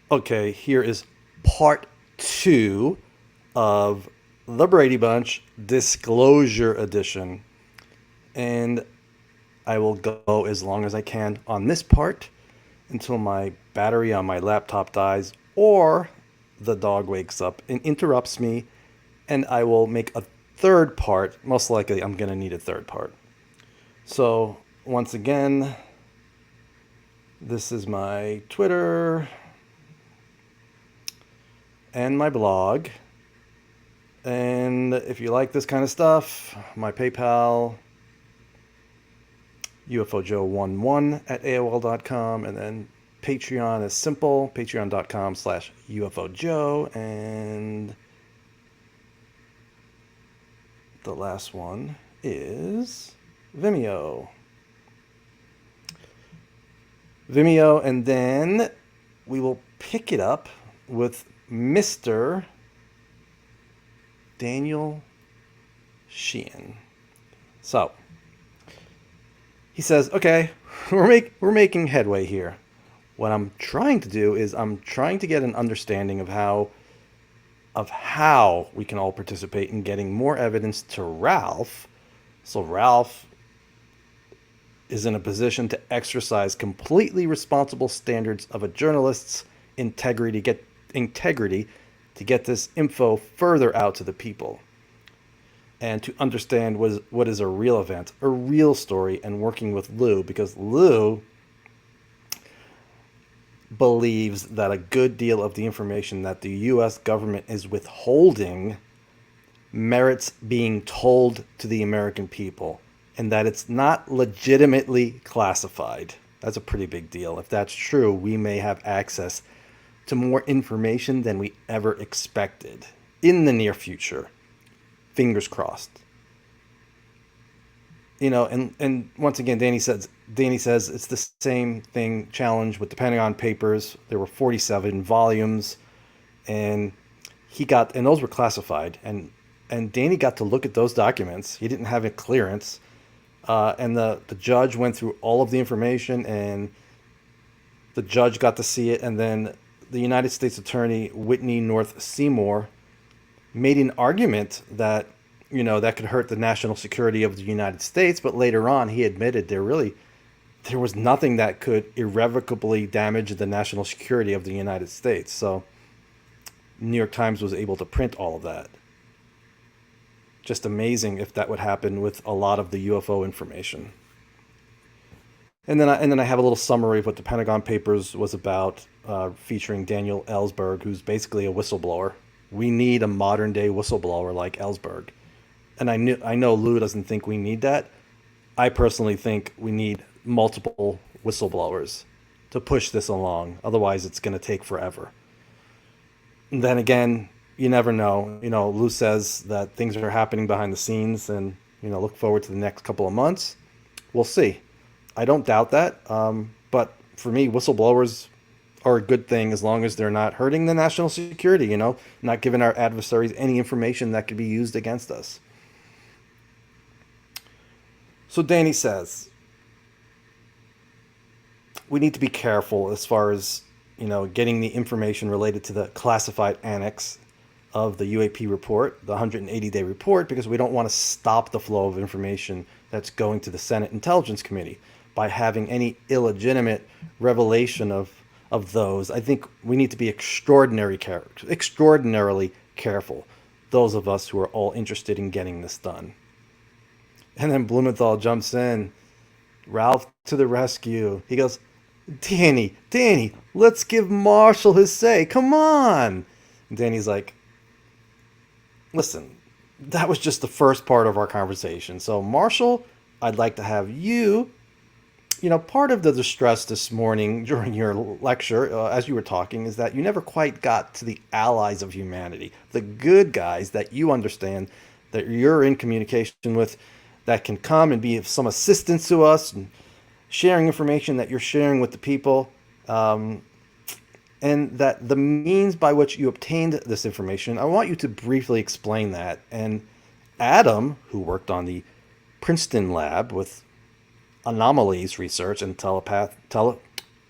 Okay, here is part two of the Brady Bunch Disclosure Edition. And I will go as long as I can on this part until my battery on my laptop dies or the dog wakes up and interrupts me, and I will make a third part. Most likely, I'm going to need a third part. So, once again, this is my Twitter and my blog. And if you like this kind of stuff, my PayPal, UFOJoe11 at AOL.com, and then Patreon is simple, patreon.com/UFOJoe, and the last one is Vimeo. Vimeo, and then we will pick it up with Mr. Daniel Sheehan. So, he says, okay, we're making headway here. What I'm trying to do is I'm trying to get an understanding of how we can all participate in getting more evidence to Ralph. So Ralph is in a position to exercise completely responsible standards of a journalist's integrity to get this info further out to the people, and to understand what is a real event, a real story, and working with Lue, because Lue believes that a good deal of the information that the U.S. government is withholding merits being told to the American people, and that it's not legitimately classified. That's a pretty big deal. If that's true, we may have access to more information than we ever expected in the near future. Fingers crossed. And once again, Danny says it's the same thing challenge with the Pentagon Papers. There were 47 volumes, and those were classified, and Danny got to look at those documents. He didn't have a clearance, and the judge went through all of the information, and the judge got to see it, and then the United States Attorney Whitney North Seymour made an argument that that could hurt the national security of the United States, but later on he admitted there was nothing that could irrevocably damage the national security of the United States. So New York Times was able to print all of that. Just amazing if that would happen with a lot of the UFO information. And then I have a little summary of what the Pentagon Papers was about, featuring Daniel Ellsberg, who's basically a whistleblower. We need a modern day whistleblower like Ellsberg. And I know Lou doesn't think we need that. I personally think we need multiple whistleblowers to push this along. Otherwise, it's going to take forever. And then again, you never know. Lou says that things are happening behind the scenes, and look forward to the next couple of months. We'll see. I don't doubt that. But for me, whistleblowers are a good thing as long as they're not hurting the national security, not giving our adversaries any information that could be used against us. So Danny says, we need to be careful as far as, getting the information related to the classified annex of the UAP report, the 180-day report, because we don't want to stop the flow of information that's going to the Senate Intelligence Committee by having any illegitimate revelation of those. I think we need to be extraordinarily careful, those of us who are all interested in getting this done. And then Blumenthal jumps in. Ralph to the rescue. He goes, Danny, let's give Marshall his say. Come on. And Danny's like, listen, that was just the first part of our conversation. So, Marshall, I'd like to have you. Part of the distress this morning during your lecture, as you were talking, is that you never quite got to the allies of humanity, the good guys that you understand, that you're in communication with, that can come and be of some assistance to us, and sharing information that you're sharing with the people, and that the means by which you obtained this information, I want you to briefly explain that. And Adam, who worked on the Princeton lab with anomalies research and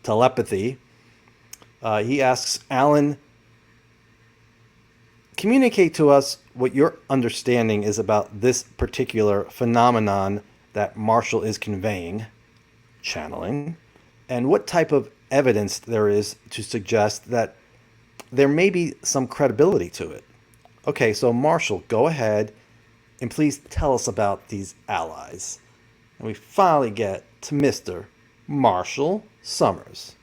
telepathy, He asks Alan, communicate to us what your understanding is about this particular phenomenon that Marshall is conveying, channeling, and what type of evidence there is to suggest that there may be some credibility to it. Okay, so Marshall, go ahead and please tell us about these allies. And we finally get to Mr. Marshall Summers.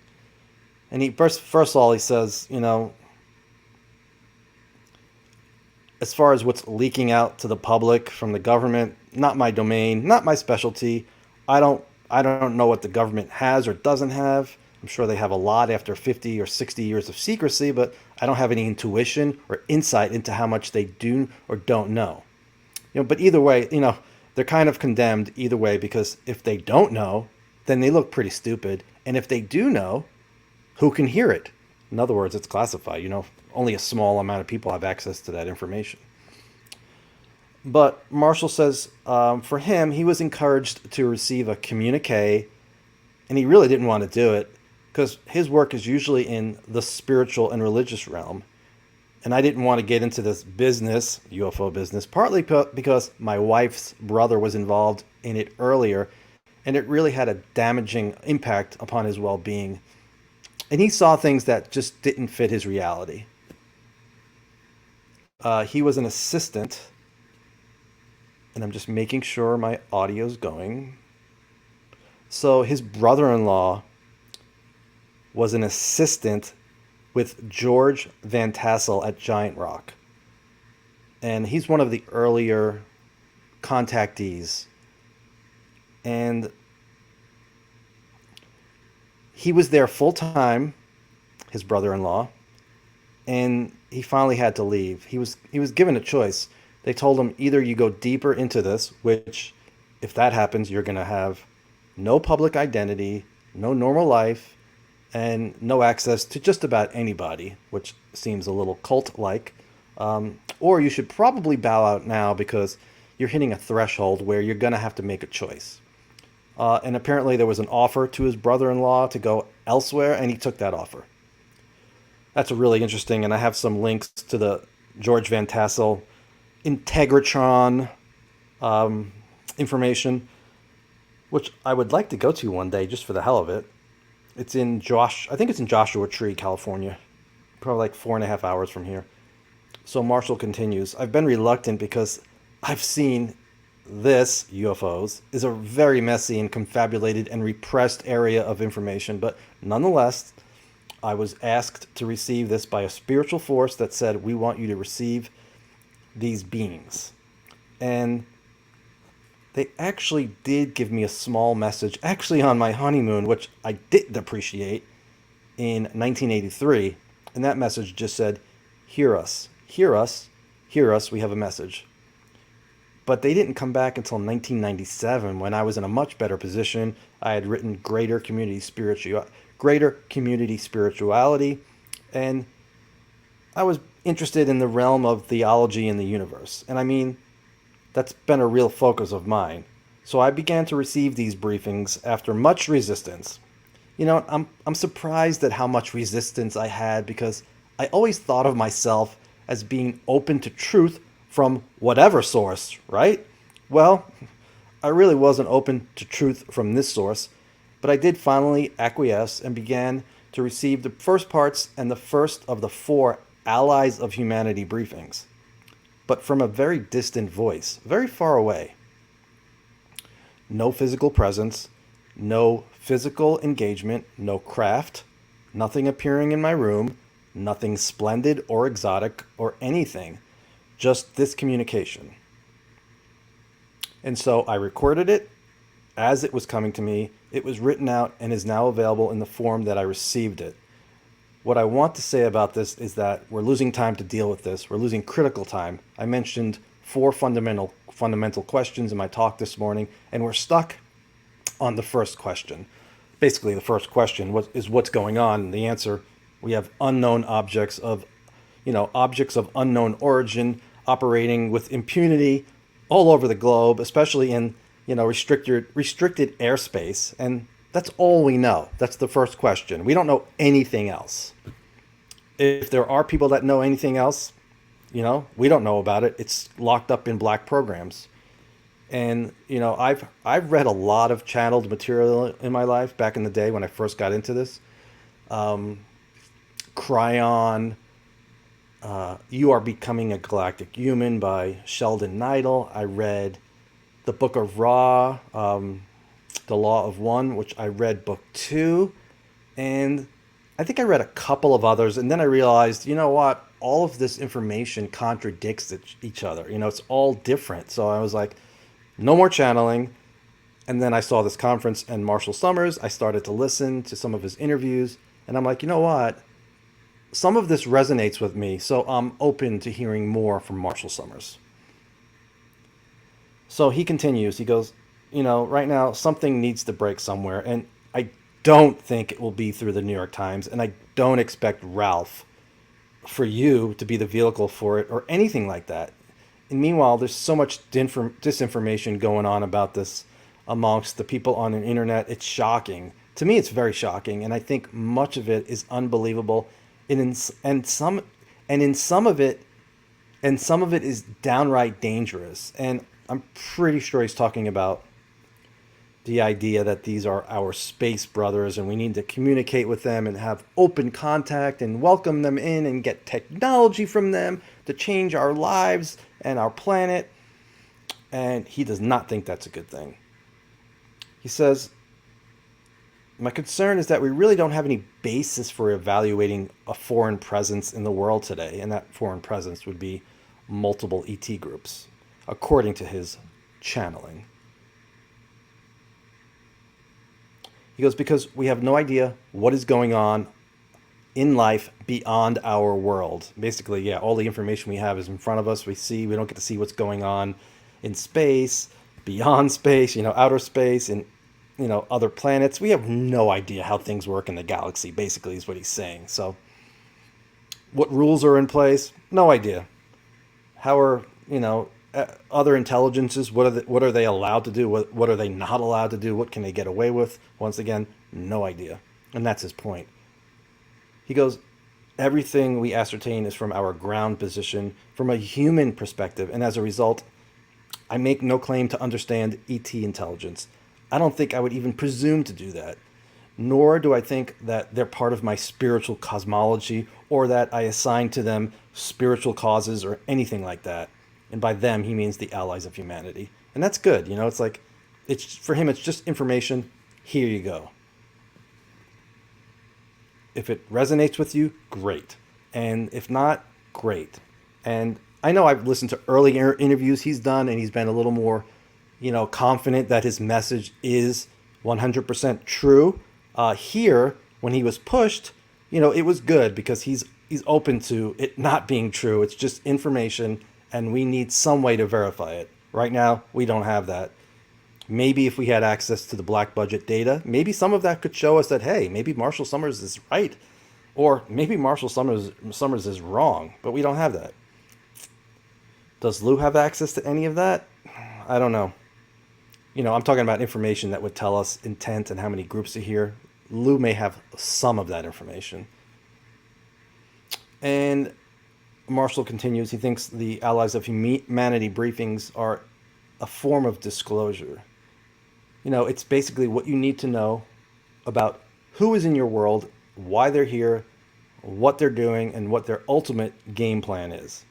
And he first of all, he says, as far as what's leaking out to the public from the government, not my domain, not my specialty. I don't know what the government has or doesn't have. I'm sure they have a lot after 50 or 60 years of secrecy, but I don't have any intuition or insight into how much they do or don't know. But either way, they're kind of condemned either way, because if they don't know, then they look pretty stupid. And if they do know, who can hear it? In other words, it's classified. Only a small amount of people have access to that information. But Marshall says for him, he was encouraged to receive a communique, and he really didn't want to do it because his work is usually in the spiritual and religious realm. And I didn't want to get into this business, UFO business, partly because my wife's brother was involved in it earlier, and it really had a damaging impact upon his well-being. And he saw things that just didn't fit his reality. He was an assistant, and I'm just making sure my audio's going. So his brother-in-law was an assistant with George Van Tassel at Giant Rock. And he's one of the earlier contactees. And he was there full-time, his brother-in-law, and he finally had to leave. He was given a choice. They told him, either you go deeper into this, which if that happens, you're going to have no public identity, no normal life, and no access to just about anybody, which seems a little cult-like. Or you should probably bow out now because you're hitting a threshold where you're going to have to make a choice. And apparently there was an offer to his brother-in-law to go elsewhere, and he took that offer. That's really interesting, and I have some links to the George Van Tassel Integratron information, which I would like to go to one day just for the hell of it. It's in I think it's in Joshua Tree, California, probably like 4.5 hours from here. So Marshall continues, I've been reluctant because I've seen this, UFOs, is a very messy and confabulated and repressed area of information, but nonetheless, I was asked to receive this by a spiritual force that said, we want you to receive these beings. And they actually did give me a small message, actually on my honeymoon, which I didn't appreciate, in 1983. And that message just said, hear us, hear us, hear us, we have a message. But they didn't come back until 1997, when I was in a much better position. I had written Greater Community Spirituality, and I was interested in the realm of theology and the universe. And I mean, that's been a real focus of mine. So I began to receive these briefings after much resistance. I'm surprised at how much resistance I had, because I always thought of myself as being open to truth from whatever source, right? Well, I really wasn't open to truth from this source, but I did finally acquiesce and began to receive the first parts and the first of the 4 Allies of Humanity briefings, but from a very distant voice, very far away. No physical presence, no physical engagement, no craft, nothing appearing in my room, nothing splendid or exotic or anything. Just this communication. And so I recorded it as it was coming to me. It was written out and is now available in the form that I received it. What I want to say about this is that we're losing time to deal with this. We're losing critical time. I mentioned 4 fundamental questions in my talk this morning, and we're stuck on the first question. Basically, the first question is what's going on? And the answer, we have unknown objects of unknown origin operating with impunity all over the globe, especially in, restricted airspace. And That's all we know. That's the first question. We don't know anything else. If there are people that know anything else, we don't know about it. It's locked up in black programs. And I've read a lot of channeled material in my life back in the day when I first got into this. Cryon, You Are Becoming a Galactic Human by Sheldon Neidl. I read the Book of Ra, The Law of One, which I read book 2. And I think I read a couple of others. And then I realized, you know what? All of this information contradicts each other. It's all different. So I was like, no more channeling. And then I saw this conference and Marshall Summers. I started to listen to some of his interviews. And I'm like, you know what? Some of this resonates with me. So I'm open to hearing more from Marshall Summers. So he continues. He goes, right now something needs to break somewhere. And I don't think it will be through the New York Times. And I don't expect Ralph for you to be the vehicle for it or anything like that. And meanwhile, there's so much disinformation going on about this amongst the people on the internet. It's shocking. To me, it's very shocking. And I think much of it is unbelievable. And some of it is downright dangerous. And I'm pretty sure he's talking about the idea that these are our space brothers and we need to communicate with them and have open contact and welcome them in and get technology from them to change our lives and our planet. And he does not think that's a good thing. He says, my concern is that we really don't have any basis for evaluating a foreign presence in the world today. And that foreign presence would be multiple ET groups, according to his channeling. He goes, because we have no idea what is going on in life beyond our world. Basically, yeah, all the information we have is in front of us. We don't get to see what's going on in space, beyond space, outer space, and, other planets. We have no idea how things work in the galaxy, basically, is what he's saying. So what rules are in place? No idea. How are, other intelligences, what are they allowed to do? What are they not allowed to do? What can they get away with? Once again, no idea. And that's his point. He goes, everything we ascertain is from our ground position, from a human perspective. And as a result, I make no claim to understand ET intelligence. I don't think I would even presume to do that. Nor do I think that they're part of my spiritual cosmology or that I assign to them spiritual causes or anything like that. And by them, he means the allies of humanity. And that's good. It's like, for him, it's just information. Here you go. If it resonates with you, great. And if not, great. And I know I've listened to earlier interviews he's done, and he's been a little more, confident that his message is 100% true. Here, when he was pushed, it was good because he's open to it not being true. It's just information, and we need some way to verify it. Right now, we don't have that. Maybe if we had access to the black budget data, maybe some of that could show us that, hey, maybe Marshall Summers is right. Or maybe Marshall Summers is wrong, but we don't have that. Does Lue have access to any of that? I don't know. I'm talking about information that would tell us intent and how many groups are here. Lue may have some of that information. And Marshall continues, he thinks the Allies of Humanity briefings are a form of disclosure. It's basically what you need to know about who is in your world, why they're here, what they're doing, and what their ultimate game plan is.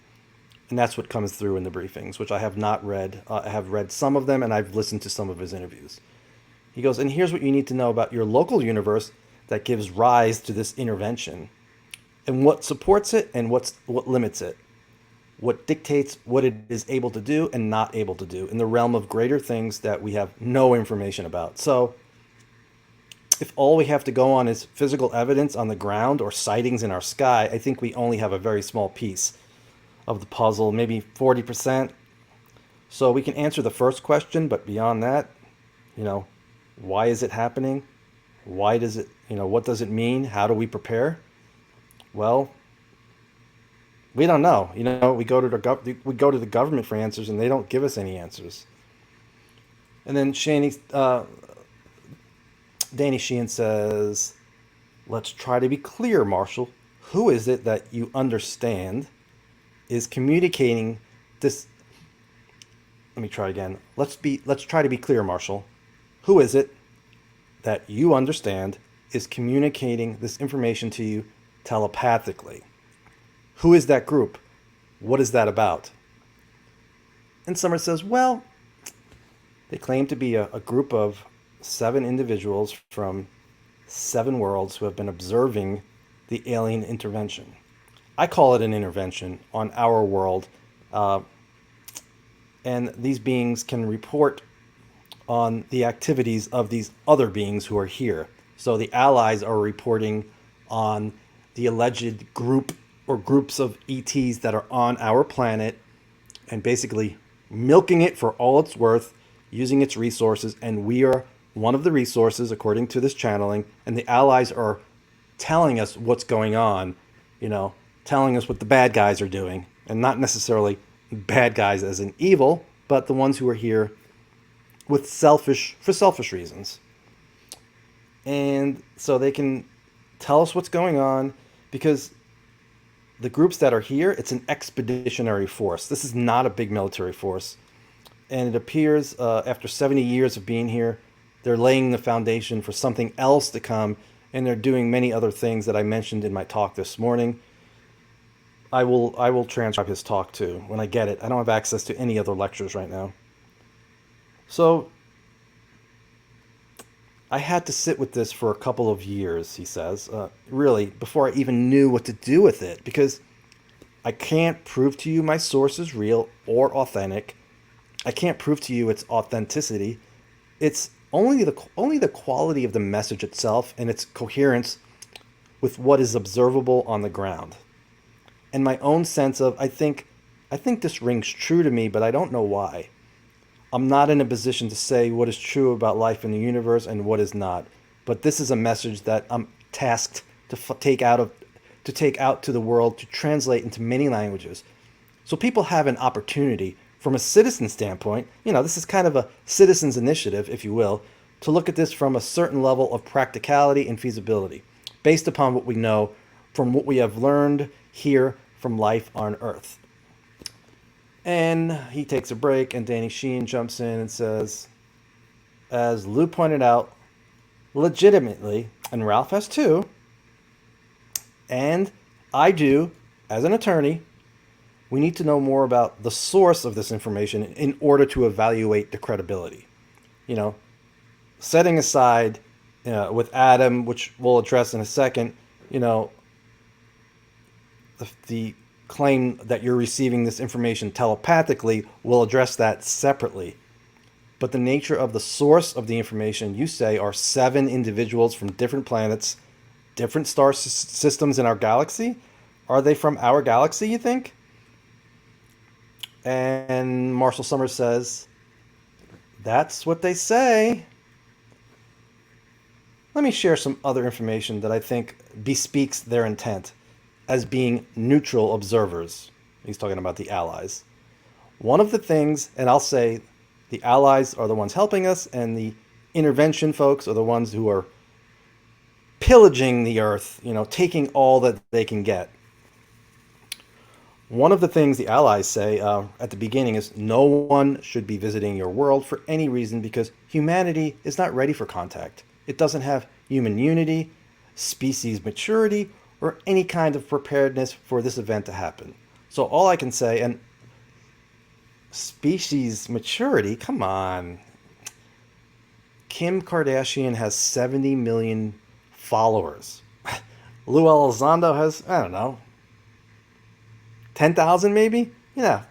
And that's what comes through in the briefings, which I have not read. I have read some of them, and I've listened to some of his interviews. He goes, and here's what you need to know about your local universe that gives rise to this intervention, and what supports it and what limits it, what dictates what it is able to do and not able to do in the realm of greater things that we have no information about. So if all we have to go on is physical evidence on the ground or sightings in our sky, I think we only have a very small piece of the puzzle, maybe 40%. So we can answer the first question, but beyond that, why is it happening? Why does it, what does it mean? How do we prepare? Well, we don't know. We go to the government for answers, and they don't give us any answers. And then Shaney Danny Sheehan says, let's try to be clear, Marshall. Who is it that you understand is communicating this? Let me try again. Let's try to be clear, Marshall. Who is it that you understand is communicating this information to you telepathically? Who is that group? What is that about? And Summer says, well, they claim to be a group of 7 individuals from 7 worlds who have been observing the alien intervention. I call it an intervention on our world. And these beings can report on the activities of these other beings who are here. So the allies are reporting on the alleged group or groups of ETs that are on our planet and basically milking it for all it's worth, using its resources, and we are one of the resources according to this channeling, and the allies are telling us what's going on, telling us what the bad guys are doing, and not necessarily bad guys as in evil, but the ones who are here for selfish reasons. And so they can tell us what's going on because the groups that are here, it's an expeditionary force. This is not a big military force. And it appears after 70 years of being here, they're laying the foundation for something else to come, and they're doing many other things that I mentioned in my talk this morning. I will transcribe his talk too when I get it. I don't have access to any other lectures right now. So I had to sit with this for a couple of years, he says, really, before I even knew what to do with it, because I can't prove to you my source is real or authentic. I can't prove to you its authenticity. It's only the quality of the message itself and its coherence with what is observable on the ground. And my own sense of, I think this rings true to me, but I don't know why. I'm not in a position to say what is true about life in the universe and what is not. But this is a message that I'm tasked to take out to the world, to translate into many languages. So people have an opportunity from a citizen standpoint, this is kind of a citizen's initiative, if you will, to look at this from a certain level of practicality and feasibility, based upon what we know from what we have learned here from life on Earth. And he takes a break, and Danny Sheehan jumps in and says, as Lou pointed out, legitimately, and Ralph has too, and I do, as an attorney, we need to know more about the source of this information in order to evaluate the credibility. Setting aside with Adam, which we'll address in a second, the claim that you're receiving this information telepathically, we'll address that separately. But the nature of the source of the information, you say, are 7 individuals from different planets, different star systems in our galaxy. Are they from our galaxy, you think? And Marshall Summers says, that's what they say. Let me share some other information that I think bespeaks their intent as being neutral observers. He's talking about the allies. One of the things, and I'll say the allies are the ones helping us, and the intervention folks are the ones who are pillaging the earth, taking all that they can get. One of the things the allies say at the beginning is no one should be visiting your world for any reason because humanity is not ready for contact. It doesn't have human unity, species maturity, or any kind of preparedness for this event to happen. So all I can say, and species maturity, come on. Kim Kardashian has 70 million followers. Lue Elizondo has, I don't know, 10,000 maybe? Yeah,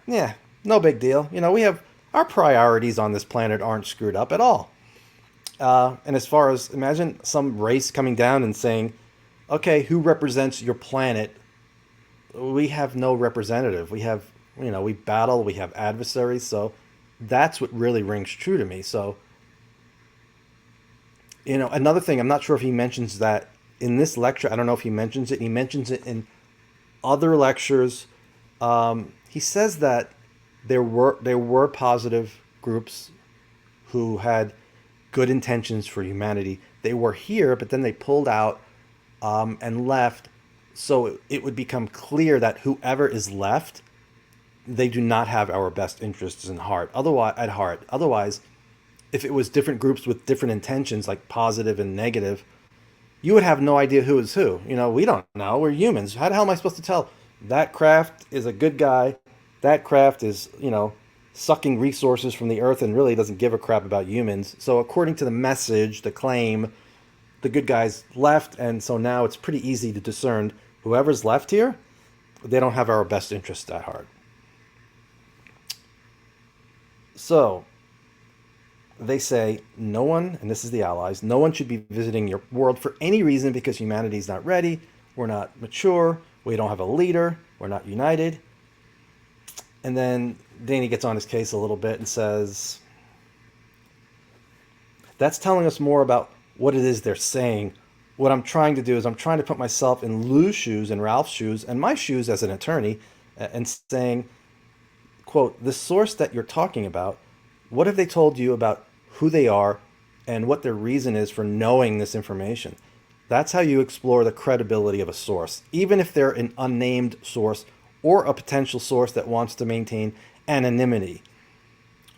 no big deal. We have our priorities on this planet aren't screwed up at all. And as far as, imagine some race coming down and saying, okay, who represents your planet? We have no representative. We have, we battle, we have adversaries. So that's what really rings true to me. So, another thing, I'm not sure if he mentions that in this lecture. I don't know if he mentions it. He mentions it in other lectures. He says that there were positive groups who had good intentions for humanity They were here, but then they pulled out and left. So it would become clear that whoever is left, they do not have our best interests in heart. Otherwise, if it was different groups with different intentions, like positive and negative, you would have no idea who is who. We don't know. We're humans. How the hell am I supposed to tell that craft is a good guy? That craft is, sucking resources from the earth and really doesn't give a crap about humans. So according to the message, the claim, the good guys left, and so now it's pretty easy to discern whoever's left here, they don't have our best interests at heart. So they say no one, and this is the Allies, no one should be visiting your world for any reason because humanity's not ready, we're not mature, we don't have a leader, we're not united. And then Danny gets on his case a little bit and says, that's telling us more about what it is they're saying. What I'm trying to do is I'm trying to put myself in Lou's shoes and Ralph's shoes and my shoes as an attorney and saying, quote, the source that you're talking about, what have they told you about who they are and what their reason is for knowing this information? That's how you explore the credibility of a source, even if they're an unnamed source or a potential source that wants to maintain anonymity.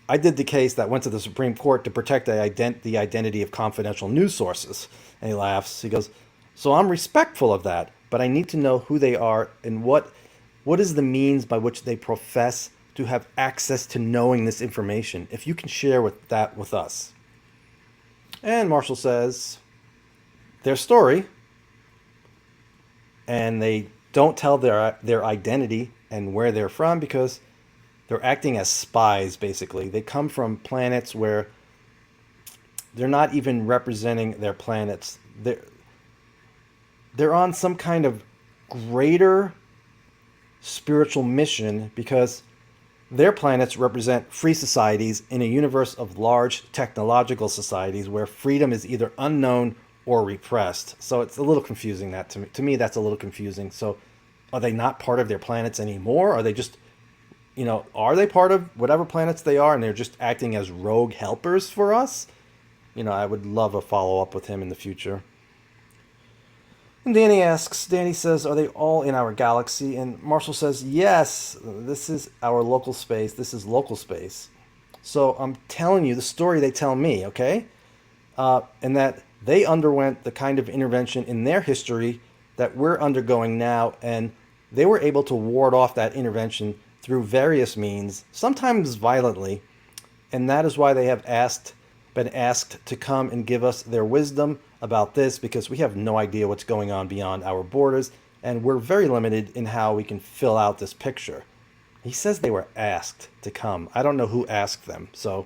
I did the case that went to the Supreme Court to protect the identity of confidential news sources. And he laughs. He goes, so I'm respectful of that, but I need to know who they are and what is the means by which they profess to have access to knowing this information, if you can share that with us. And Marshall says their story, and they don't tell their identity and where they're from because they're acting as spies, basically. They come from planets where they're not even representing their planets. They're on some kind of greater spiritual mission because their planets represent free societies in a universe of large technological societies where freedom is either unknown or repressed. So it's a little confusing. That to me, that's a little confusing. So are they not part of their planets anymore? Are they just, are they part of whatever planets they are and they're just acting as rogue helpers for us? I would love a follow-up with him in the future. And Danny says, are they all in our galaxy? And Marshall says, yes, this is our local space. This is local space. So I'm telling you the story they tell me, okay? And that they underwent the kind of intervention in their history that we're undergoing now, and they were able to ward off that intervention through various means, sometimes violently, and that is why they have been asked to come and give us their wisdom about this, because we have no idea what's going on beyond our borders, and we're very limited in how we can fill out this picture. He says they were asked to come. I don't know who asked them. So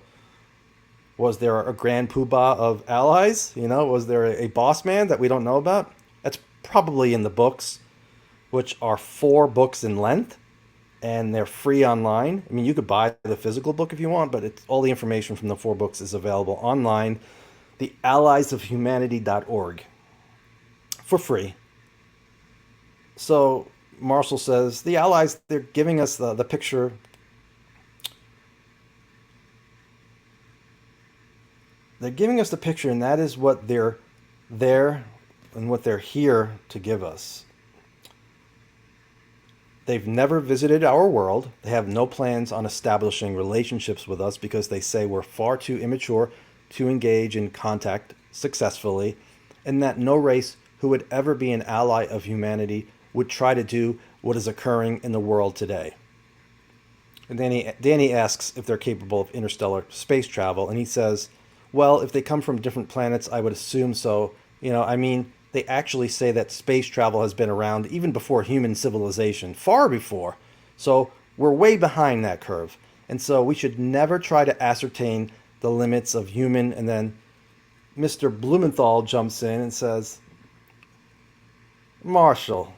was there a grand poobah of allies? Was there a boss man that we don't know about? That's probably in the books, which are 4 books in length, and they're free online. I mean, you could buy the physical book if you want, but all the information from the 4 books is available online. The alliesofhumanity.org for free. So Marshall says the allies, they're giving us the picture. They're giving us the picture, and that is what they're there and what they're here to give us. They've never visited our world. They have no plans on establishing relationships with us because they say we're far too immature to engage in contact successfully, and that no race who would ever be an ally of humanity would try to do what is occurring in the world today. And Danny asks if they're capable of interstellar space travel, and he says, well, if they come from different planets, I would assume so. They actually say that space travel has been around even before human civilization, far before. So we're way behind that curve. And so we should never try to ascertain the limits of human. And then Mr. Blumenthal jumps in and says, Marshall,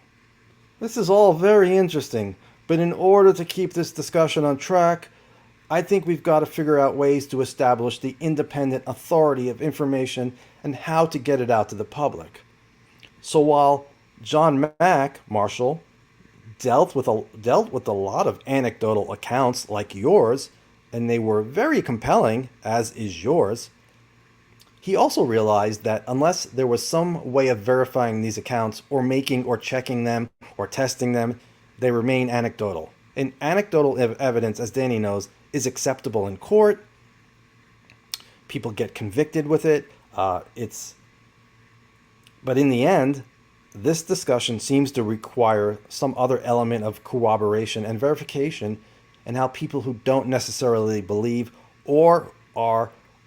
this is all very interesting, but in order to keep this discussion on track, I think we've got to figure out ways to establish the independent authority of information and how to get it out to the public. So while John Mack, Marshall, dealt with a lot of anecdotal accounts like yours, and they were very compelling, as is yours, He also realized that unless there was some way of verifying these accounts or making or checking them or testing them, they remain anecdotal. And anecdotal evidence, as Danny knows, is acceptable in court. People get convicted with it. But in the end, this discussion seems to require some other element of corroboration and verification, and how people who don't necessarily believe or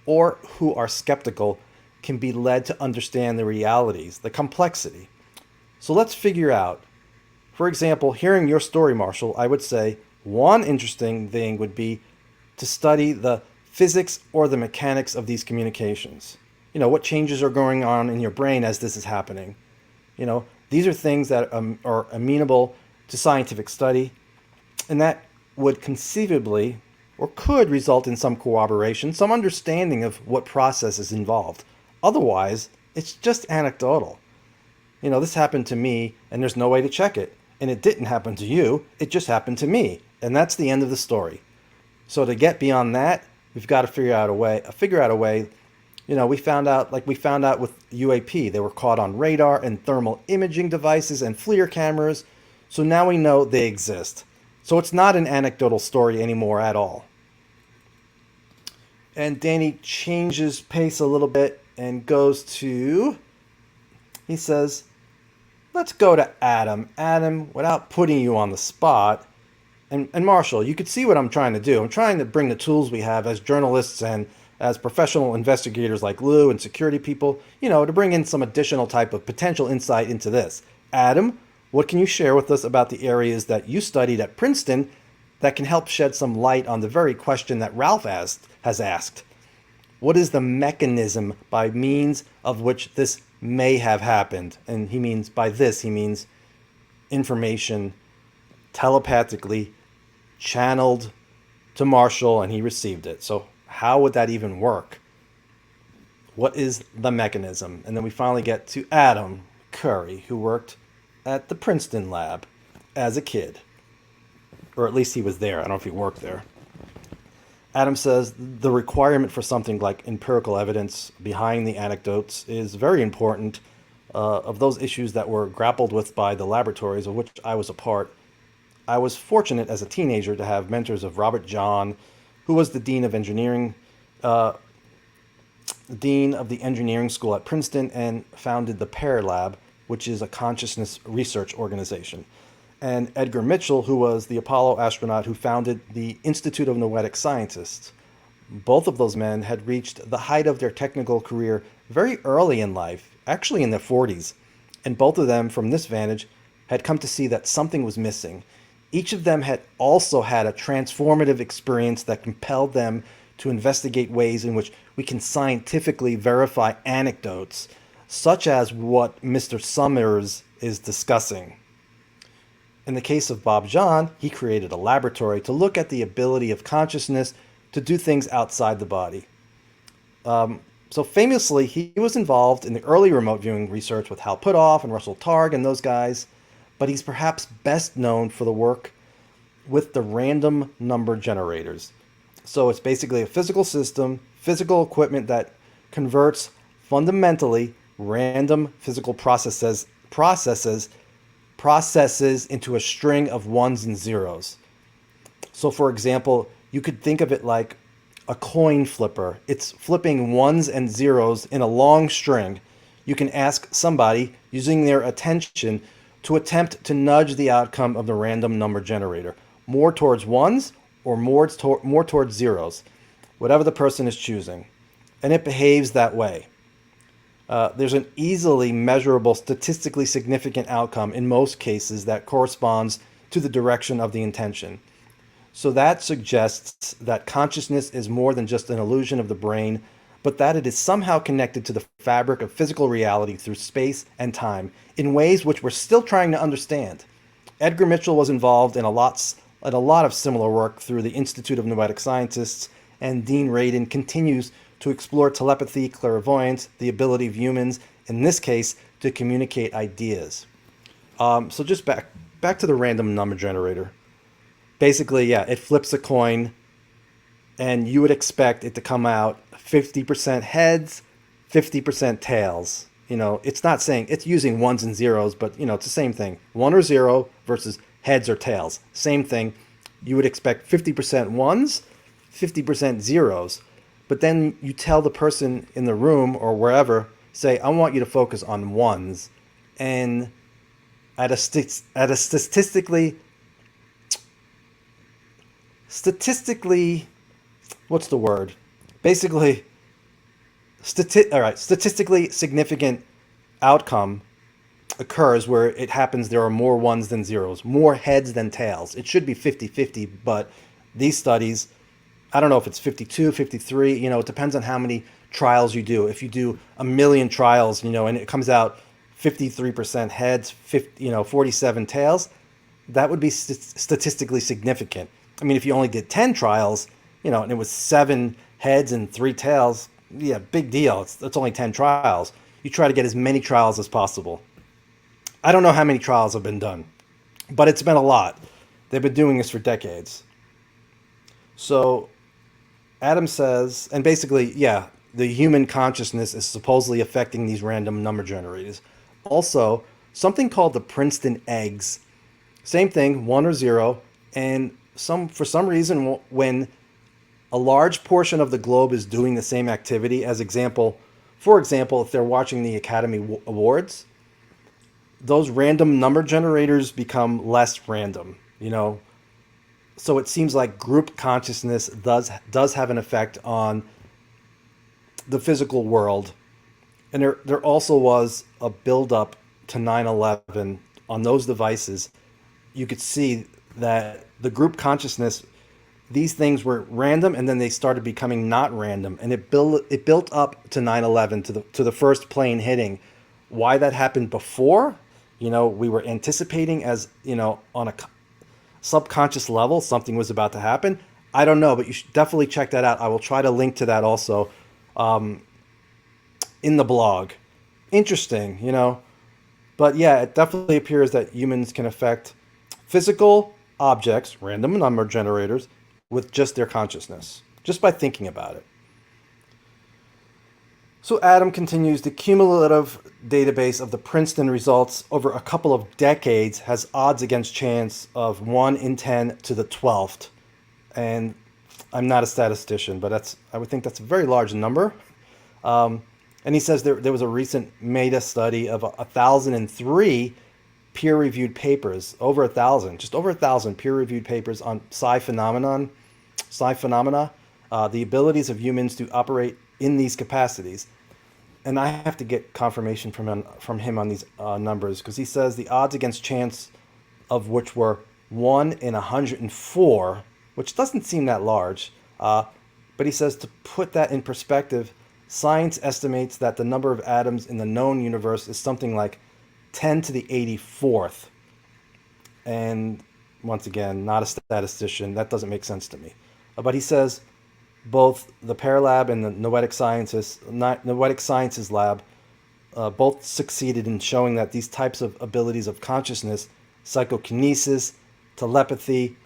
who are skeptical can be led to understand the realities, the complexity. So let's figure out. For example, hearing your story, Marshall, I would say one interesting thing would be to study the physics or the mechanics of these communications. What changes are going on in your brain as this is happening. These are things that are amenable to scientific study, and that would conceivably or could result in some corroboration, some understanding of what process is involved. Otherwise, it's just anecdotal. This happened to me, and there's no way to check it. And it didn't happen to you, it just happened to me. And that's the end of the story. So to get beyond that, we've got to figure out a way. We found out with UAP, they were caught on radar and thermal imaging devices and FLIR cameras. So now we know they exist. So it's not an anecdotal story anymore at all. And Danny changes pace a little bit and he says, let's go to Adam. Adam, without putting you on the spot, and Marshall, you could see what I'm trying to do. I'm trying to bring the tools we have as journalists and as professional investigators like Lue and security people, to bring in some additional type of potential insight into this. Adam, what can you share with us about the areas that you studied at Princeton that can help shed some light on the very question that Ralph has asked? What is the mechanism by means of which this may have happened? And by this, he means information telepathically channeled to Marshall and he received it. So how would that even work? What is the mechanism? And then we finally get to Adam Curry, who worked at the Princeton lab as a kid. Or at least he was there. I don't know if he worked there. Adam says the requirement for something like empirical evidence behind the anecdotes is very important. Of those issues that were grappled with by the laboratories of which I was a part, I was fortunate as a teenager to have mentors of Robert John, who was the dean of the engineering school at Princeton and founded the PEAR Lab, which is a consciousness research organization. And Edgar Mitchell, who was the Apollo astronaut who founded the Institute of Noetic Scientists. Both of those men had reached the height of their technical career very early in life, actually in their 40s. And both of them, from this vantage, had come to see that something was missing. Each of them had also had a transformative experience that compelled them to investigate ways in which we can scientifically verify anecdotes, such as what Mr. Summers is discussing. In the case of Bob John, he created a laboratory to look at the ability of consciousness to do things outside the body. So famously, he was involved in the early remote viewing research with Hal Puthoff and Russell Targ and those guys, but he's perhaps best known for the work with the random number generators. So it's basically a physical system, physical equipment that converts fundamentally random physical processes into a string of ones and zeros. So for example, you could think of it like a coin flipper. It's flipping ones and zeros in a long string. You can ask somebody, using their attention, to attempt to nudge the outcome of the random number generator, more towards ones or more towards zeros, whatever the person is choosing. And it behaves that way. There's an easily measurable, statistically significant outcome in most cases that corresponds to the direction of the intention. So that suggests that consciousness is more than just an illusion of the brain, but that it is somehow connected to the fabric of physical reality through space and time in ways which we're still trying to understand. Edgar Mitchell was involved in a lot of similar work through the Institute of Noetic Scientists, and Dean Radin continues to explore telepathy, clairvoyance, the ability of humans, in this case, to communicate ideas. So just back to the random number generator. Basically, yeah, it flips a coin, and you would expect it to come out 50% heads, 50% tails. It's not saying, it's using ones and zeros, but it's the same thing. 1 or 0 versus heads or tails. Same thing. You would expect 50% ones, 50% zeros. But then you tell the person in the room or wherever, say, I want you to focus on ones. And at a statistically, what's the word? Basically, statistically significant outcome occurs where it happens there are more ones than zeros, more heads than tails. It should be 50-50, but these studies, I don't know if it's 52, 53, it depends on how many trials you do. If you do a million trials, and it comes out 53% heads, 47 tails, that would be statistically significant. I mean, if you only did 10 trials, and it was 7 heads and 3 tails, yeah, big deal. It's only 10 trials. You try to get as many trials as possible. I don't know how many trials have been done, but it's been a lot. They've been doing this for decades. So Adam says, and basically, yeah, the human consciousness is supposedly affecting these random number generators. Also, something called the Princeton eggs. Same thing, 1 or 0, and for some reason, when a large portion of the globe is doing the same activity, for example, if they're watching the Academy Awards, those random number generators become less random, So it seems like group consciousness does have an effect on the physical world. And there also was a buildup to 9/11 on those devices. You could see that the group consciousness, these things were random, and then they started becoming not random, and it built up to 9/11, to the first plane hitting. Why that happened before, we were anticipating, as on a subconscious level, something was about to happen. I don't know, but you should definitely check that out. I will try to link to that also in the blog. Interesting, but yeah, it definitely appears that humans can affect physical objects, random number generators, with just their consciousness, just by thinking about it. So Adam continues, the cumulative database of the Princeton results over a couple of decades has odds against chance of 1 in 10 to the 12th. And I'm not a statistician, but I would think that's a very large number. And he says there was a recent meta study of 1,003 peer-reviewed papers, over 1,000, just over 1,000 peer-reviewed papers on psi phenomena, the abilities of humans to operate in these capacities. And I have to get confirmation from him on these numbers, because he says the odds against chance of which were 1 in 104, which doesn't seem that large. But he says, to put that in perspective, science estimates that the number of atoms in the known universe is something like 10 to the 84th. And once again, not a statistician. That doesn't make sense to me. But he says both the Paralab and the Noetic Sciences Lab both succeeded in showing that these types of abilities of consciousness, psychokinesis, telepathy,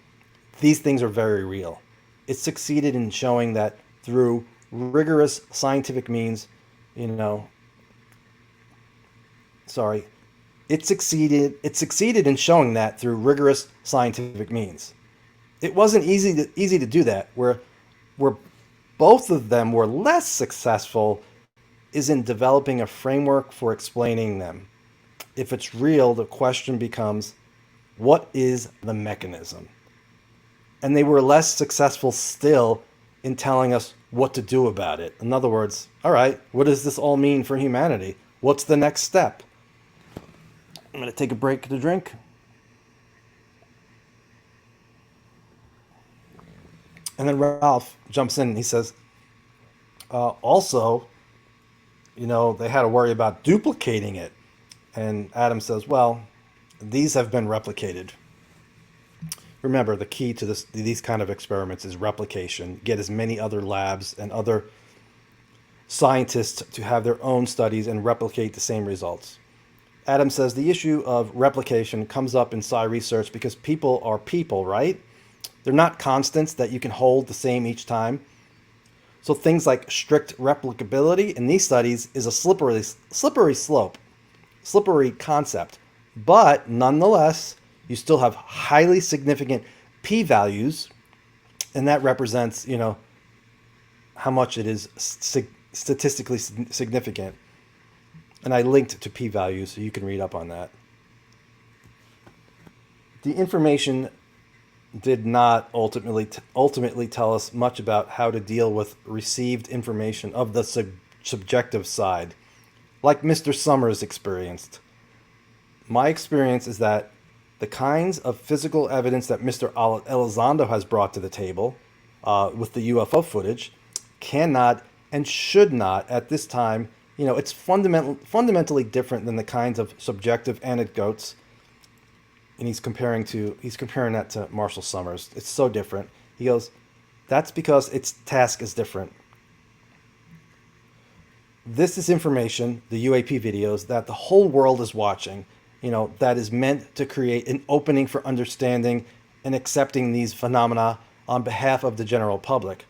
these things are very real. It succeeded in showing that through rigorous scientific means, It succeeded in showing that through rigorous scientific means. It wasn't easy to do that. Where both of them were less successful is in developing a framework for explaining them. If it's real, the question becomes, what is the mechanism? And they were less successful still in telling us what to do about it. In other words, all right, what does this all mean for humanity? What's the next step? I'm going to take a break to drink. And then Ralph jumps in and he says, also, they had to worry about duplicating it. And Adam says, well, these have been replicated. Remember, the key to these kind of experiments is replication. Get as many other labs and other scientists to have their own studies and replicate the same results. Adam says the issue of replication comes up in psi research because people are people, right? They're not constants that you can hold the same each time. So things like strict replicability in these studies is a slippery slope, slippery concept. But nonetheless, you still have highly significant p-values, and that represents, how much it is statistically significant. And I linked to p-values, so you can read up on that. The information did not ultimately tell us much about how to deal with received information of the subjective side, like Mr. Summers experienced. My experience is that the kinds of physical evidence that Mr. Elizondo has brought to the table with the UFO footage cannot and should not at this time, it's fundamentally different than the kinds of subjective anecdotes. And he's comparing that to Marshall Summers. It's so different. He goes, that's because its task is different. This is information, the UAP videos, that the whole world is watching, that is meant to create an opening for understanding and accepting these phenomena on behalf of the general public.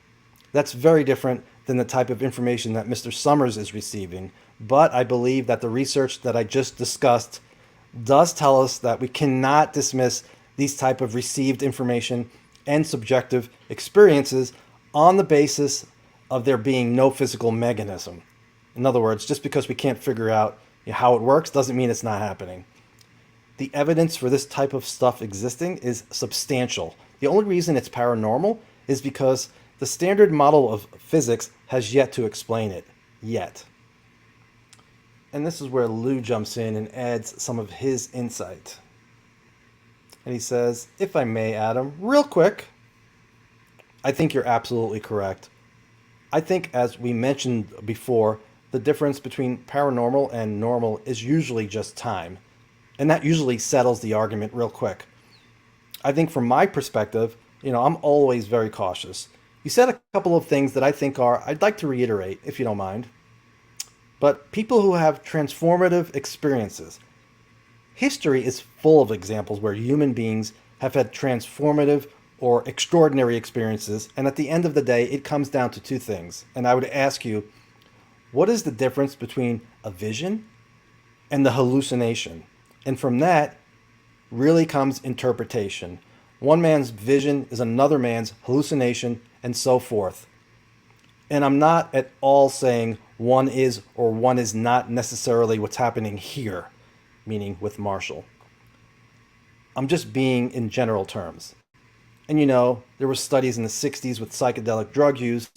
That's very different than the type of information that Mr. Summers is receiving. But I believe that the research that I just discussed does tell us that we cannot dismiss these type of received information and subjective experiences on the basis of there being no physical mechanism. In other words, just because we can't figure out how it works doesn't mean it's not happening. The evidence for this type of stuff existing is substantial. The only reason it's paranormal is because the standard model of physics has yet to explain it. Yet. And this is where Lue jumps in and adds some of his insight. And he says, if I may, Adam, real quick, I think you're absolutely correct. I think, as we mentioned before, the difference between paranormal and normal is usually just time. And that usually settles the argument real quick. I think from my perspective, I'm always very cautious. You said a couple of things that I think I'd like to reiterate, if you don't mind. But people who have transformative experiences, history is full of examples where human beings have had transformative or extraordinary experiences, and at the end of the day, it comes down to two things. And I would ask you, what is the difference between a vision and the hallucination? And from that really comes interpretation. One man's vision is another man's hallucination, and so forth. And I'm not at all saying one is or one is not necessarily what's happening here, meaning with Marshall. I'm just being in general terms. And there were studies in the 60s with psychedelic drug use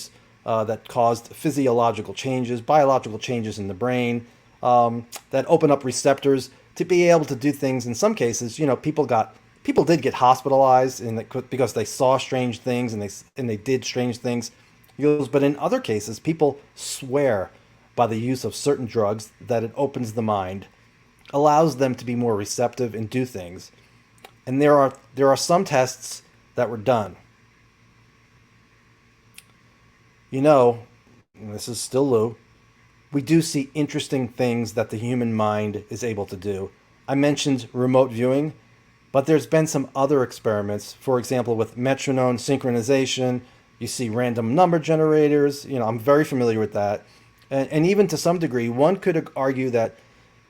that caused physiological changes, biological changes in the brain, that open up receptors to be able to do things. In some cases, people did get hospitalized because they saw strange things and they did strange things. But in other cases, people swear by the use of certain drugs that it opens the mind, allows them to be more receptive and do things. And there are some tests that were done. And this is still Lue, we do see interesting things that the human mind is able to do. I mentioned remote viewing, but there's been some other experiments, for example, with metronome synchronization. You see random number generators. I'm very familiar with that. And even to some degree, one could argue that,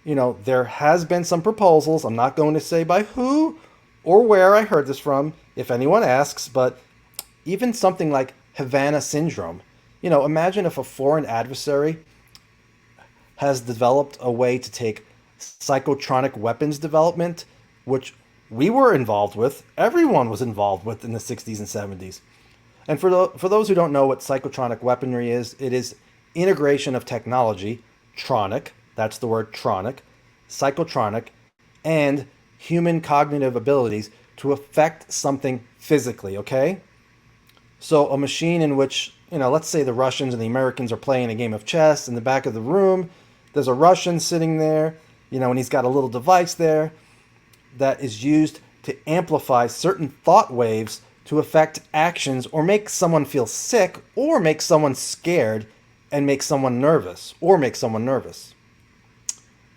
there has been some proposals. I'm not going to say by who or where I heard this from, if anyone asks, but even something like Havana syndrome. Imagine if a foreign adversary has developed a way to take psychotronic weapons development, which we were involved with, everyone was involved with in the 60s and 70s. And for those who don't know what psychotronic weaponry is, it is integration of technology, tronic, that's the word tronic, psychotronic, and human cognitive abilities to affect something physically, okay? So a machine in which, let's say the Russians and the Americans are playing a game of chess in the back of the room. There's a Russian sitting there, and he's got a little device there that is used to amplify certain thought waves to affect actions or make someone feel sick or make someone scared and make someone nervous.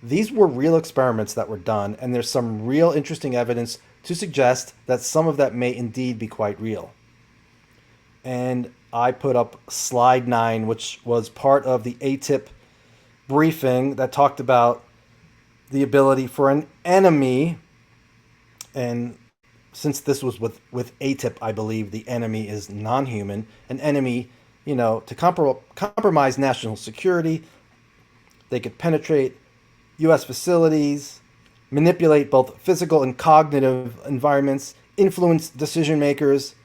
These were real experiments that were done, and there's some real interesting evidence to suggest that some of that may indeed be quite real. And I put up slide 9, which was part of the ATIP briefing that talked about the ability for an enemy, and since this was with ATIP, I believe the enemy is non-human, an enemy, to compromise national security. They could penetrate U.S. facilities, manipulate both physical and cognitive environments, influence decision makers,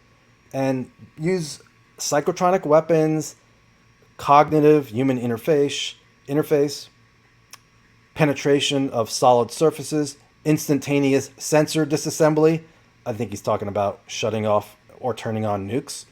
and use psychotronic weapons, cognitive human interface, penetration of solid surfaces, instantaneous sensor disassembly. I think he's talking about shutting off or turning on nukes.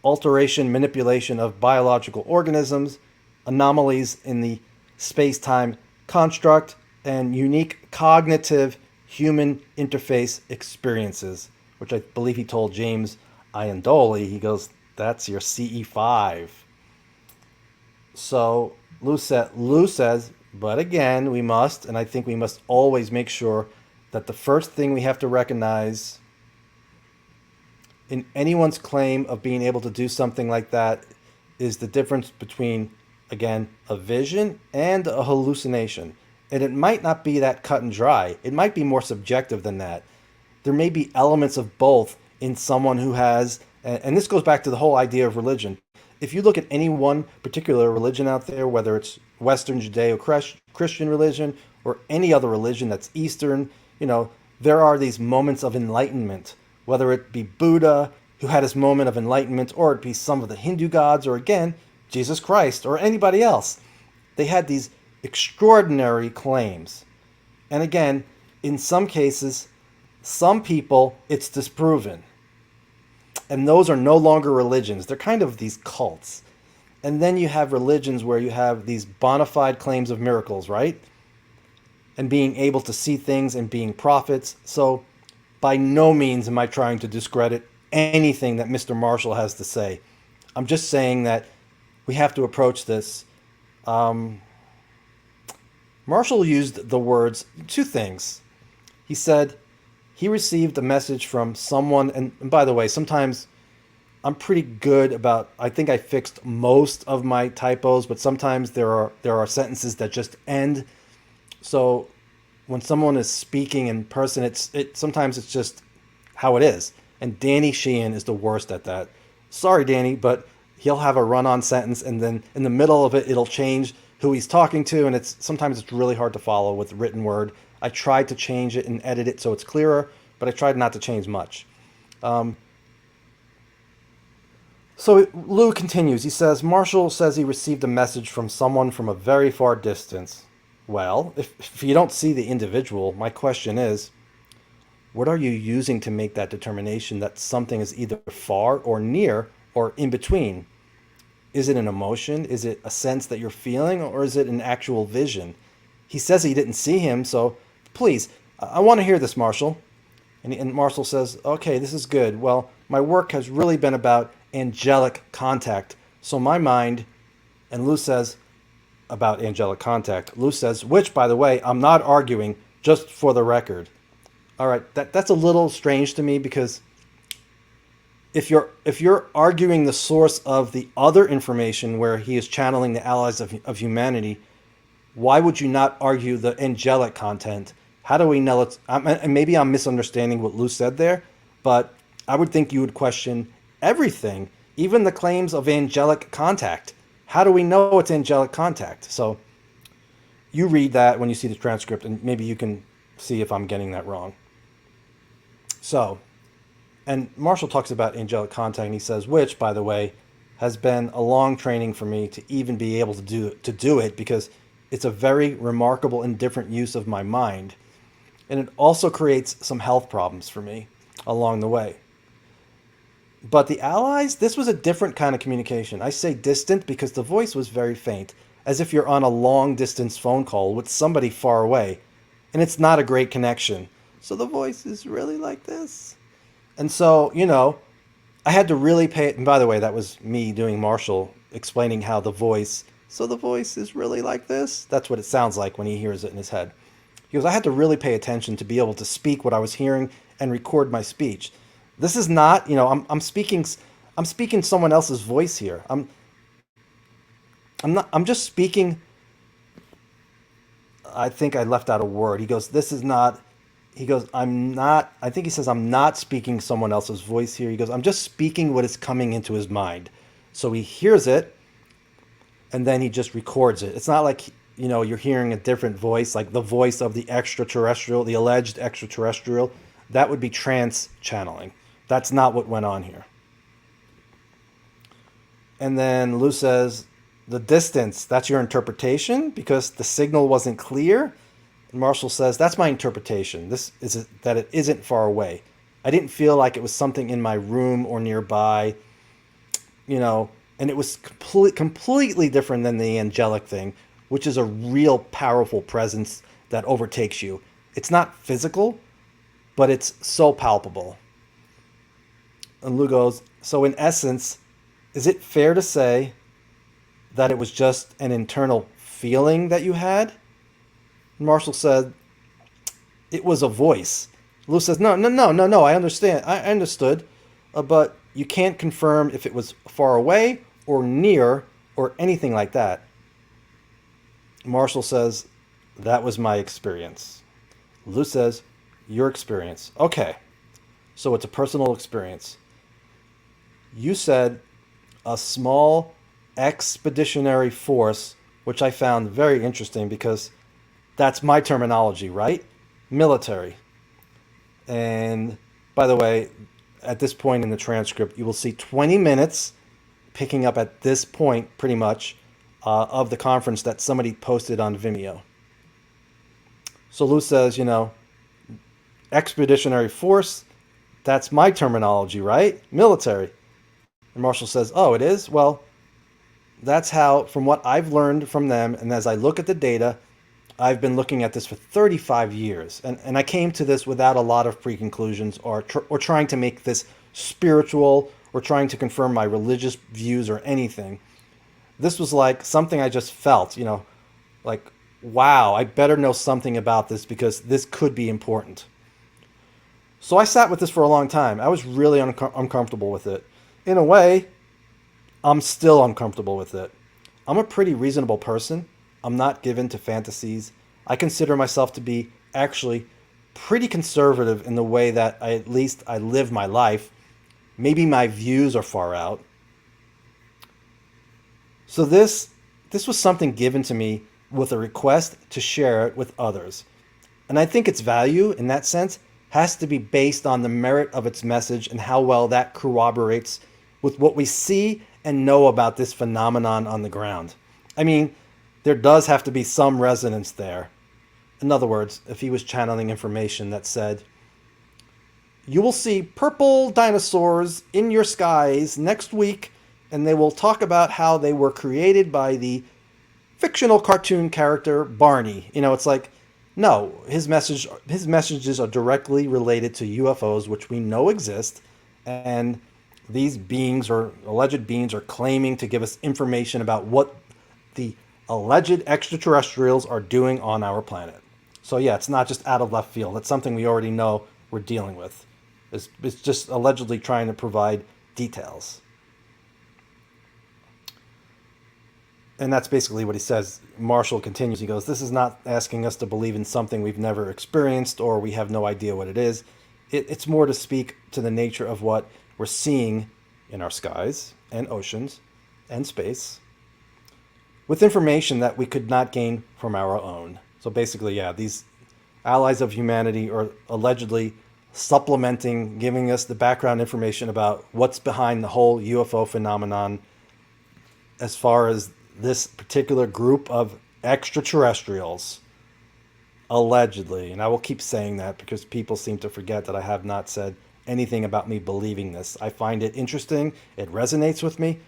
Alteration, manipulation of biological organisms, anomalies in the space-time construct, and unique cognitive human interface experiences, which I believe he told James Iandoli. He goes, that's your CE5. So Lue says, but again, we must, and I think we must always make sure that the first thing we have to recognize in anyone's claim of being able to do something like that is the difference between, again, a vision and a hallucination. And it might not be that cut and dry. It might be more subjective than that. There may be elements of both in someone who has, and this goes back to the whole idea of religion. If you look at any one particular religion out there, whether it's Western Judeo-Christian religion or any other religion that's Eastern, there are these moments of enlightenment, whether it be Buddha, who had his moment of enlightenment, or it be some of the Hindu gods, or again, Jesus Christ, or anybody else. They had these extraordinary claims. And again, in some cases, some people, it's disproven. And those are no longer religions. They're kind of these cults. And then you have religions where you have these bona fide claims of miracles, right? And being able to see things and being prophets. So by no means am I trying to discredit anything that Mr. Marshall has to say. I'm just saying that we have to approach this. Marshall used the words, two things. He said he received a message from someone, and by the way, sometimes I'm pretty good about, I think I fixed most of my typos, but sometimes there are sentences that just end. So when someone is speaking in person, sometimes it's just how it is. And Danny Sheehan is the worst at that. Sorry, Danny, but he'll have a run-on sentence, and then in the middle of it, it'll change who he's talking to, and sometimes it's really hard to follow with written word. I tried to change it and edit it so it's clearer, but I tried not to change much. So Lue continues. He says, Marshall says he received a message from someone from a very far distance. Well, if you don't see the individual, my question is, what are you using to make that determination that something is either far or near or in between? Is it an emotion? Is it a sense that you're feeling? Or is it an actual vision? He says he didn't see him, so please, I want to hear this, Marshall. And Marshall says, okay, this is good. Well, my work has really been about angelic contact. So my mind, and Lue says about angelic contact. Lue says, which, by the way, I'm not arguing, just for the record. All right, that's a little strange to me, because if you're arguing the source of the other information where he is channeling the allies of humanity, why would you not argue the angelic content? How do we know it's... And maybe I'm misunderstanding what Lue said there, but I would think you would question everything, even the claims of angelic contact. How do we know it's angelic contact? So you read that when you see the transcript, and maybe you can see if I'm getting that wrong. So, and Marshall talks about angelic contact, and he says, which, by the way, has been a long training for me to even be able to do it, because it's a very remarkable and different use of my mind. And it also creates some health problems for me along the way. But the allies, this was a different kind of communication. I say distant because the voice was very faint, as if you're on a long-distance phone call with somebody far away, and it's not a great connection. So the voice is really like this. And so, I had to really pay it. And by the way, that was me doing Marshall, explaining how the voice is really like this. That's what it sounds like when he hears it in his head. He goes, I had to really pay attention to be able to speak what I was hearing and record my speech. This is not, I'm speaking I'm speaking someone else's voice here. I'm not. I'm just speaking. I think I left out a word. He goes, "This is not." He goes, "I'm not." I think he says, "I'm not speaking someone else's voice here." He goes, "I'm just speaking what is coming into his mind." So he hears it, and then he just records it. It's not like, you're hearing a different voice, like the voice of the extraterrestrial, the alleged extraterrestrial. That would be trance channeling. That's not what went on here. And then Lou says, the distance, that's your interpretation because the signal wasn't clear. And Marshall says, that's my interpretation. This is that it isn't far away. I didn't feel like it was something in my room or nearby, and it was completely different than the angelic thing, which is a real powerful presence that overtakes you. It's not physical, but it's so palpable. And Lou goes, so in essence, is it fair to say that it was just an internal feeling that you had? And Marshall said, it was a voice. Lou says, no, I understand. I understood, but you can't confirm if it was far away or near or anything like that. Marshall says, that was my experience. Lou says, your experience. Okay, so it's a personal experience. You said a small expeditionary force, which I found very interesting because that's my terminology, right? Military. And by the way, at this point in the transcript, you will see 20 minutes picking up at this point, pretty much, of the conference that somebody posted on Vimeo. So Lou says, expeditionary force, that's my terminology, right? Military. And Marshall says, oh, it is? Well, that's how, from what I've learned from them, and as I look at the data, I've been looking at this for 35 years. And I came to this without a lot of pre-conclusions or trying to make this spiritual or trying to confirm my religious views or anything. This was like something I just felt, like, wow, I better know something about this because this could be important. So I sat with this for a long time. I was really uncomfortable with it. In a way, I'm still uncomfortable with it. I'm a pretty reasonable person. I'm not given to fantasies. I consider myself to be actually pretty conservative in the way that at least I live my life. Maybe my views are far out. So this was something given to me with a request to share it with others. And I think its value in that sense has to be based on the merit of its message and how well that corroborates with what we see and know about this phenomenon on the ground. I mean, there does have to be some resonance there. In other words, if he was channeling information that said, you will see purple dinosaurs in your skies next week, and they will talk about how they were created by the fictional cartoon character Barney. It's like, no, his messages are directly related to UFOs, which we know exist, and these beings or alleged beings are claiming to give us information about what the alleged extraterrestrials are doing on our planet. So yeah, it's not just out of left field. It's something we already know we're dealing with. It's just allegedly trying to provide details. And that's basically what he says. Marshall continues. He goes, this is not asking us to believe in something we've never experienced or we have no idea what it is. It's more to speak to the nature of what we're seeing in our skies and oceans and space with information that we could not gain from our own. So basically, yeah, these allies of humanity are allegedly supplementing, giving us the background information about what's behind the whole UFO phenomenon as far as this particular group of extraterrestrials, allegedly. And I will keep saying that because people seem to forget that I have not said anything about me believing this. I find it interesting. It resonates with me.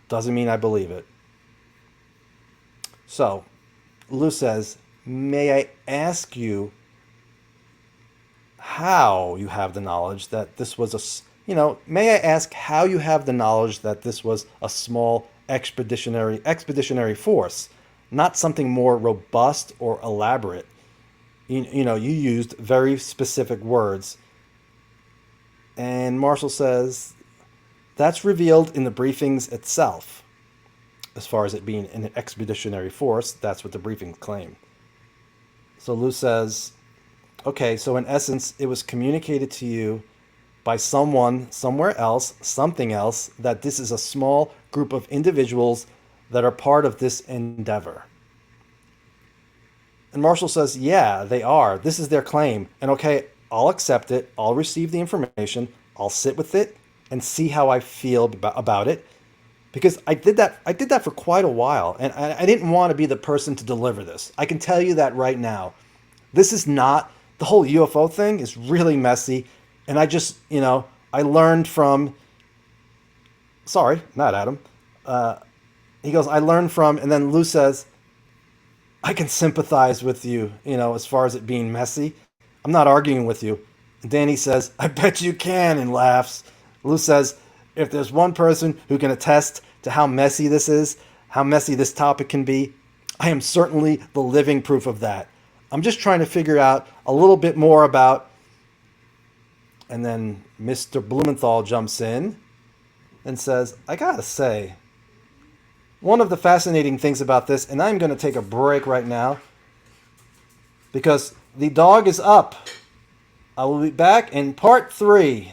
Doesn't mean I believe it. So, Lou says, may I ask you how you have the knowledge that this was may I ask how you have the knowledge that this was a small expeditionary force, not something more robust or elaborate? You used very specific words. And Marshall says, That's revealed in the briefings itself. As far as it being an expeditionary force, that's what the briefings claim. So Lue says, okay, so in essence, it was communicated to you by someone somewhere else, something else, that this is a small group of individuals that are part of this endeavor. And Marshall says, yeah, they are. This is their claim. And okay, I'll accept it. I'll receive the information. I'll sit with it and see how I feel about it. Because I did that for quite a while. And I didn't want to be the person to deliver this. I can tell you that right now. This is not, the whole UFO thing is really messy. And I just, I learned from, sorry, not Adam. He goes, I learned from, and then Lue says, I can sympathize with you, as far as it being messy. I'm not arguing with you. And Danny says, I bet you can, and laughs. Lue says, if there's one person who can attest to how messy this is, how messy this topic can be, I am certainly the living proof of that. I'm just trying to figure out a little bit more about, and then Mr. Blumenthal jumps in and says, I gotta say, one of the fascinating things about this, and I'm going to take a break right now because the dog is up. I will be back in part 3.